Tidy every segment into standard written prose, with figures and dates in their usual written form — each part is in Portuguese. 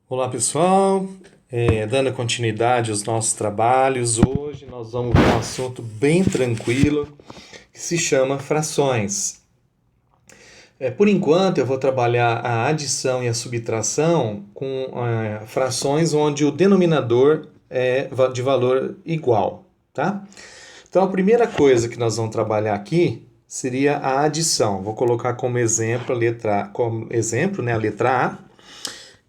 Olá pessoal, dando continuidade aos nossos trabalhos, hoje nós vamos ver um assunto bem tranquilo que se chama frações. Por enquanto eu vou trabalhar a adição e a subtração com frações onde o denominador é de valor igual, tá? Então a primeira coisa que nós vamos trabalhar aqui seria a adição. Vou colocar como exemplo a letra A.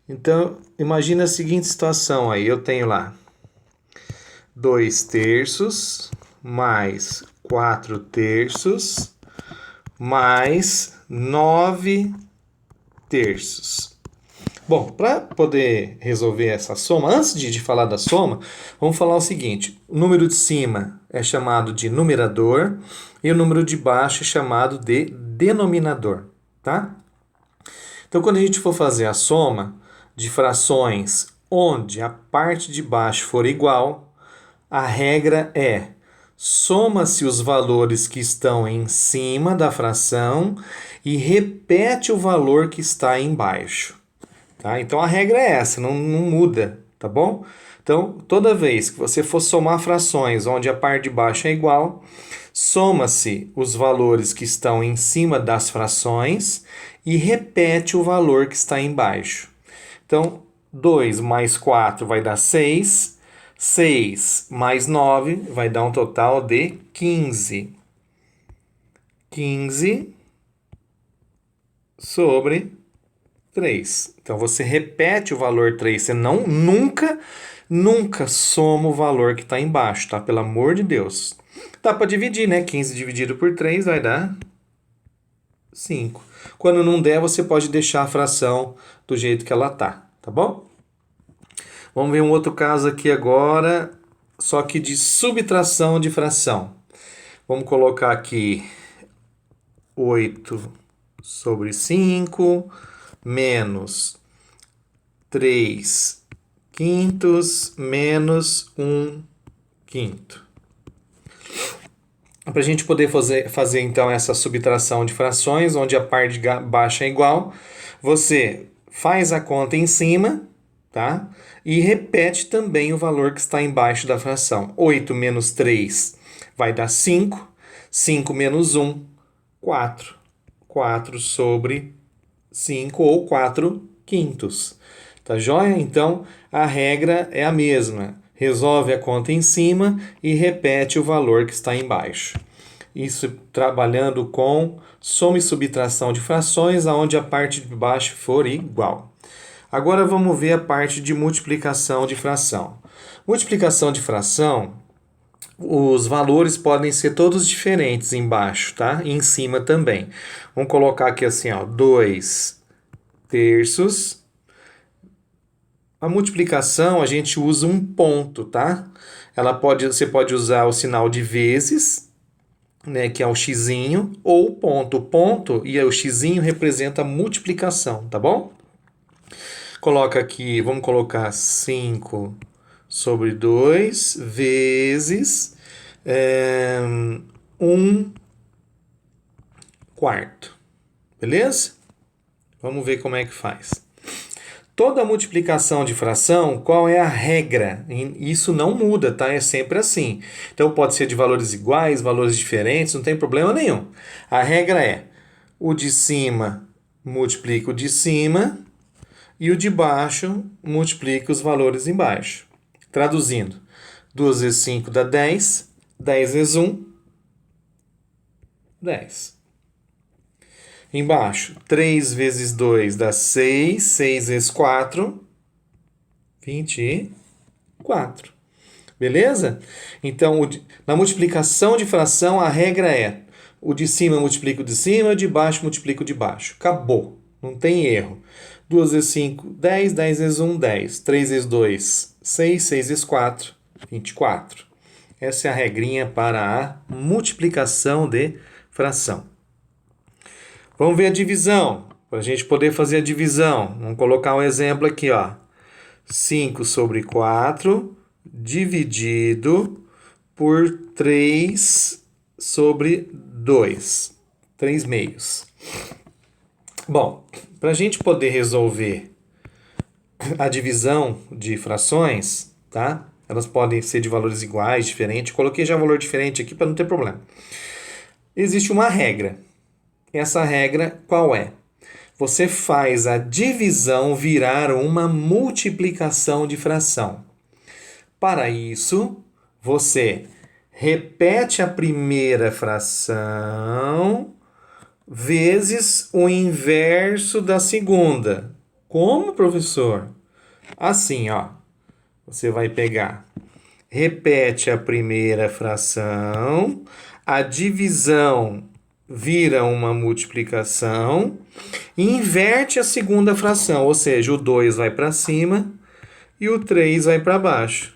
Então, imagina a seguinte situação aí. Eu tenho lá 2 terços mais 4 terços mais 9 terços. Bom, para poder resolver essa soma, antes de falar da soma, vamos falar o seguinte. O número de cima é chamado de numerador e o número de baixo é chamado de denominador, tá? Então, quando a gente for fazer a soma de frações onde a parte de baixo for igual, a regra é soma-se os valores que estão em cima da fração e repete o valor que está embaixo. Tá? Então, a regra é essa, não muda, tá bom? Então, toda vez que você for somar frações onde a parte de baixo é igual, soma-se os valores que estão em cima das frações e repete o valor que está embaixo. Então, 2 mais 4 vai dar 6. 6 mais 9 vai dar um total de 15. 15 sobre 3. Então, você repete o valor 3. Você nunca soma o valor que está embaixo, tá? Pelo amor de Deus. Dá para dividir, né? 15 dividido por 3 vai dar 5. Quando não der, você pode deixar a fração do jeito que ela tá bom? Vamos ver um outro caso aqui agora, só que de subtração de fração. Vamos colocar aqui 8 sobre 5 menos 3 quintos menos 1 quinto. Para a gente poder fazer então essa subtração de frações, onde a parte baixa é igual, você faz a conta em cima, tá? E repete também o valor que está embaixo da fração. 8 menos 3 vai dar 5. 5 menos 1, 4. 4 sobre 5 ou 4 quintos. Tá joia? Então, a regra é a mesma. Resolve a conta em cima e repete o valor que está embaixo. Isso trabalhando com soma e subtração de frações, onde a parte de baixo for igual. Agora vamos ver a parte de multiplicação de fração. Multiplicação de fração, os valores podem ser todos diferentes embaixo, tá? E em cima também. Vamos colocar aqui assim, ó, 2 terços. A multiplicação, a gente usa um ponto, tá? Você pode usar o sinal de vezes, né, que é o xizinho, ou ponto. O ponto e o xizinho representa a multiplicação, tá bom? Coloca aqui, vamos colocar 5 sobre 2 vezes 1 quarto. Beleza? Vamos ver como é que faz. Toda multiplicação de fração, qual é a regra? Isso não muda, tá? É sempre assim. Então pode ser de valores iguais, valores diferentes, não tem problema nenhum. A regra é o de cima multiplica o de cima e o de baixo multiplica os valores embaixo. Traduzindo, 2 vezes 5 dá 10, 10 vezes 1, 10. Embaixo, 3 vezes 2 dá 6, 6 vezes 4, 24. Beleza? Então, na multiplicação de fração, a regra é o de cima multiplica o de cima, o de baixo multiplica o de baixo. Acabou. Não tem erro. 2 vezes 5, 10, 10 vezes 1, 10. 3 vezes 2, 6, 6 vezes 4, 24. Essa é a regrinha para a multiplicação de fração. Vamos ver a divisão. Para a gente poder fazer a divisão, vamos colocar um exemplo aqui, ó. 5 sobre 4 dividido por 3 sobre 2. 3 meios. Bom, para a gente poder resolver a divisão de frações, tá? Elas podem ser de valores iguais, diferentes. Coloquei já valor diferente aqui para não ter problema. Existe uma regra. Essa regra qual é? Você faz a divisão virar uma multiplicação de fração. Para isso, você repete a primeira fração vezes o inverso da segunda. Como, professor? Assim, ó. Você vai pegar, repete a primeira fração, a divisão vira uma multiplicação, e inverte a segunda fração, ou seja, o 2 vai para cima e o 3 vai para baixo.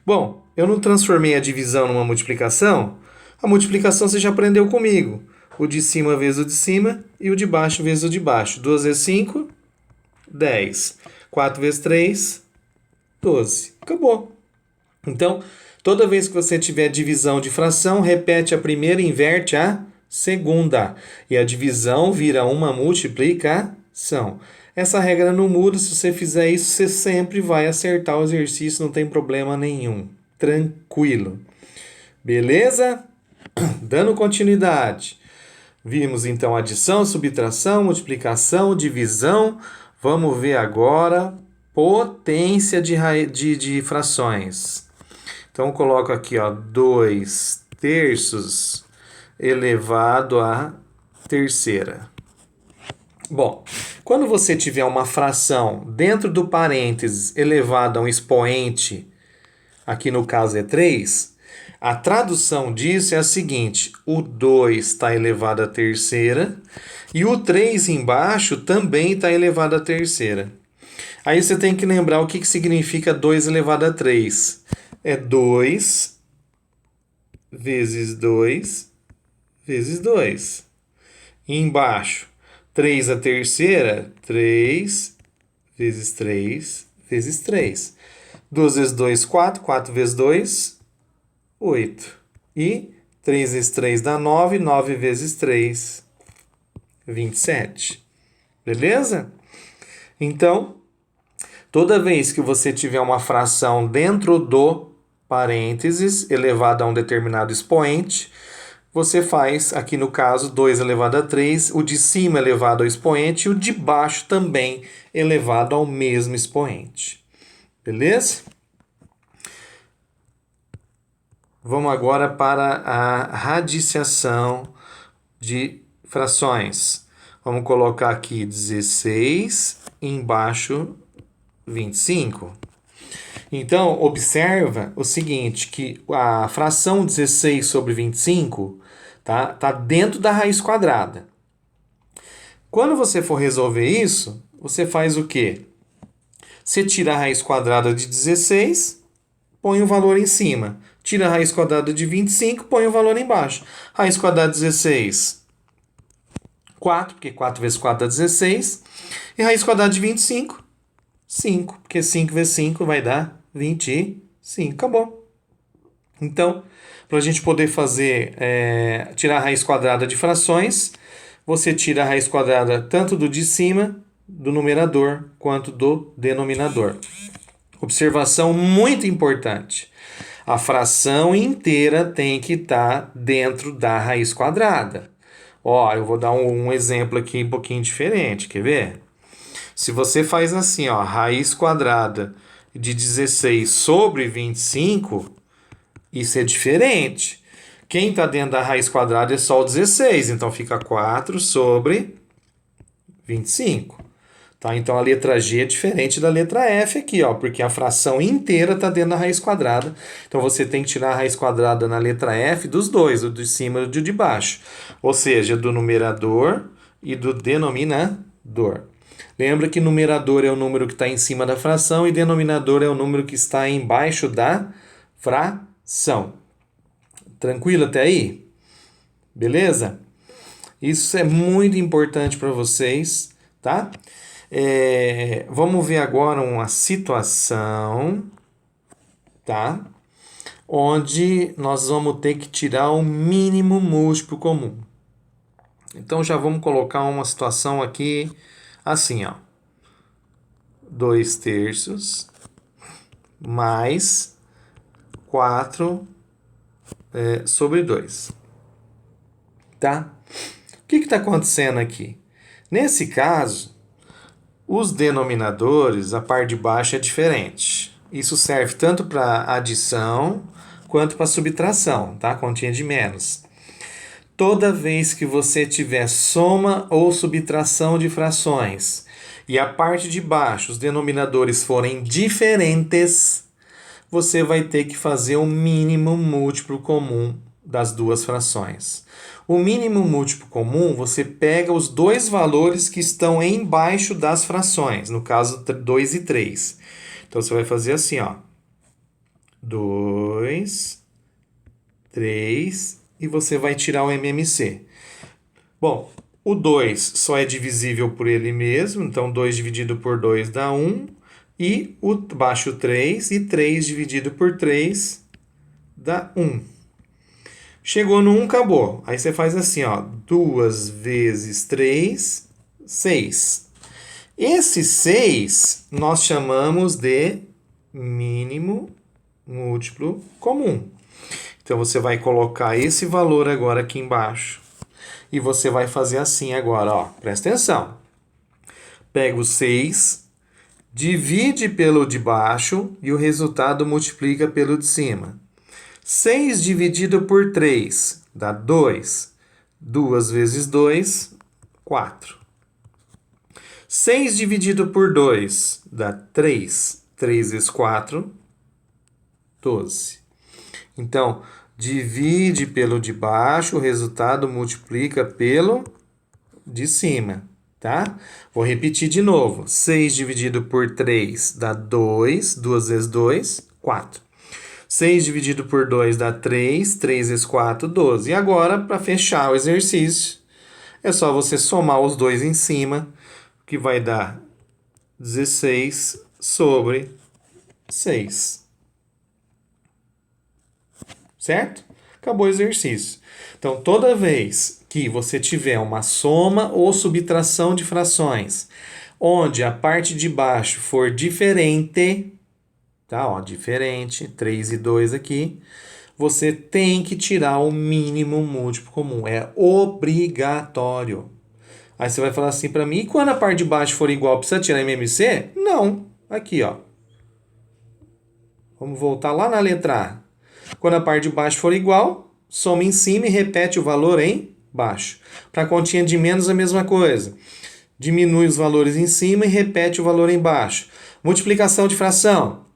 Bom, eu não transformei a divisão numa multiplicação? A multiplicação você já aprendeu comigo. O de cima vezes o de cima e o de baixo vezes o de baixo. 2 vezes 5, 10. 4 vezes 3, 12. Acabou. Então, toda vez que você tiver divisão de fração, repete a primeira e inverte a segunda. E a divisão vira uma multiplicação. Essa regra não muda. Se você fizer isso, você sempre vai acertar o exercício, não tem problema nenhum. Tranquilo. Beleza? Dando continuidade. Vimos então adição, subtração, multiplicação, divisão. Vamos ver agora potência de frações. Então, coloco aqui, ó, 2 terços elevado à terceira. Bom, quando você tiver uma fração dentro do parênteses elevado a um expoente, aqui no caso é 3, a tradução disso é a seguinte: o 2 está elevado à terceira e o 3 embaixo também está elevado à terceira. Aí você tem que lembrar o que significa 2 elevado a 3. É 2 vezes 2 vezes 2. E embaixo, 3 a terceira, 3 vezes 3 vezes 3. 2 vezes 2, 4. 4 vezes 2, 8. E 3 vezes 3 dá 9. 9 vezes 3, 27. Beleza? Então, toda vez que você tiver uma fração dentro do parênteses elevado a um determinado expoente, você faz, aqui no caso, 2 elevado a 3, o de cima elevado ao expoente e o de baixo também elevado ao mesmo expoente. Beleza? Vamos agora para a radiciação de frações. Vamos colocar aqui 16, embaixo 25. Então, observa o seguinte, que a fração 16 sobre 25 tá dentro da raiz quadrada. Quando você for resolver isso, você faz o quê? Você tira a raiz quadrada de 16, põe o valor em cima. Tira a raiz quadrada de 25, põe o valor embaixo. Raiz quadrada de 16, 4, porque 4 vezes 4 dá 16. E raiz quadrada de 25, 5, porque 5 vezes 5 vai dar 25. Acabou. Então, para a gente poder fazer, tirar a raiz quadrada de frações, você tira a raiz quadrada tanto do de cima, do numerador, quanto do denominador. Observação muito importante. A fração inteira tem que estar dentro da raiz quadrada. Ó, eu vou dar um exemplo aqui um pouquinho diferente, quer ver? Se você faz assim, ó, raiz quadrada de 16 sobre 25, isso é diferente. Quem está dentro da raiz quadrada é só o 16, então fica 4 sobre 25. Tá? Então a letra G é diferente da letra F aqui, ó, porque a fração inteira está dentro da raiz quadrada. Então você tem que tirar a raiz quadrada na letra F dos dois, o de cima e o de baixo. Ou seja, do numerador e do denominador. Lembra que numerador é o número que está em cima da fração e denominador é o número que está embaixo da fração. Tranquilo até aí? Beleza? Isso é muito importante para vocês, tá? Vamos ver agora uma situação, tá? Onde nós vamos ter que tirar o mínimo múltiplo comum. Então já vamos colocar uma situação aqui assim, ó. 2/3 mais 4 sobre 2. Tá? O que está acontecendo aqui? Nesse caso, os denominadores, a parte de baixo é diferente. Isso serve tanto para adição quanto para subtração, tá? Continha de menos. Toda vez que você tiver soma ou subtração de frações e a parte de baixo, os denominadores forem diferentes, você vai ter que fazer o mínimo múltiplo comum das duas frações. O mínimo múltiplo comum, você pega os dois valores que estão embaixo das frações, no caso 2 e 3. Então, você vai fazer assim, ó. 2, 3, e você vai tirar o MMC. Bom, o 2 só é divisível por ele mesmo, então 2 dividido por 2 dá 1, e o baixo 3, e 3 dividido por 3 dá 1. Chegou no 1, acabou. Aí você faz assim, ó, 2 vezes 3, 6. Esse 6 nós chamamos de mínimo múltiplo comum. Então, você vai colocar esse valor agora aqui embaixo. E você vai fazer assim agora, ó. Presta atenção. Pega o 6, divide pelo de baixo e o resultado multiplica pelo de cima. 6 dividido por 3 dá 2. 2 vezes 2, 4. 6 dividido por 2 dá 3. 3 vezes 4, 12. Então, divide pelo de baixo, o resultado multiplica pelo de cima, tá? Vou repetir de novo. 6 dividido por 3 dá 2. 2 vezes 2, 4. 6 dividido por 2 dá 3. 3 vezes 4, 12. E agora, para fechar o exercício, é só você somar os dois em cima, que vai dar 16 sobre 6. Certo? Acabou o exercício. Então, toda vez que você tiver uma soma ou subtração de frações, onde a parte de baixo for diferente, tá? Ó, diferente, 3 e 2 aqui, você tem que tirar o mínimo múltiplo comum. É obrigatório. Aí você vai falar assim para mim, e quando a parte de baixo for igual, precisa tirar MMC? Não. Aqui, ó. Vamos voltar lá na letra A. Quando a parte de baixo for igual, soma em cima e repete o valor em baixo. Para a continha de menos, a mesma coisa. Diminui os valores em cima e repete o valor em baixo. Multiplicação de fração.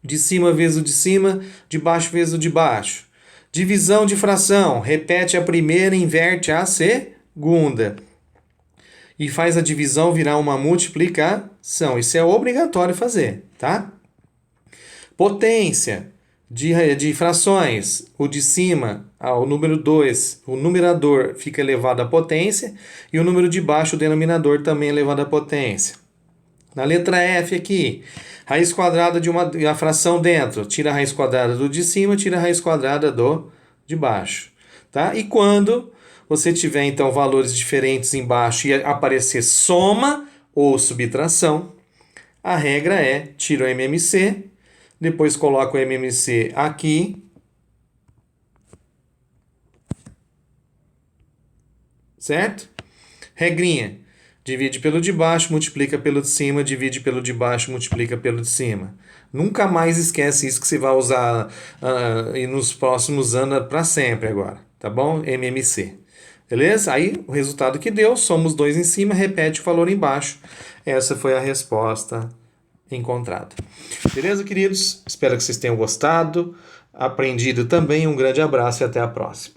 De cima vezes o de cima, de baixo vezes o de baixo. Divisão de fração. Repete a primeira e inverte a segunda. E faz a divisão virar uma multiplicação. Isso é obrigatório fazer, tá? Potência de frações. O de cima, o número 2, o numerador fica elevado à potência. E o número de baixo, o denominador, também elevado à potência. Na letra F aqui, raiz quadrada de uma fração dentro. Tira a raiz quadrada do de cima, tira a raiz quadrada do de baixo. Tá? E quando você tiver, então, valores diferentes embaixo e aparecer soma ou subtração, a regra é, tira o MMC, depois coloca o MMC aqui, certo? Regrinha, divide pelo de baixo, multiplica pelo de cima, divide pelo de baixo, multiplica pelo de cima. Nunca mais esquece isso que você vai usar e nos próximos anos para sempre agora, tá bom? MMC. Beleza? Aí o resultado que deu, soma os dois em cima, repete o valor embaixo. Essa foi a resposta encontrada. Beleza, queridos? Espero que vocês tenham gostado, aprendido também. Um grande abraço e até a próxima.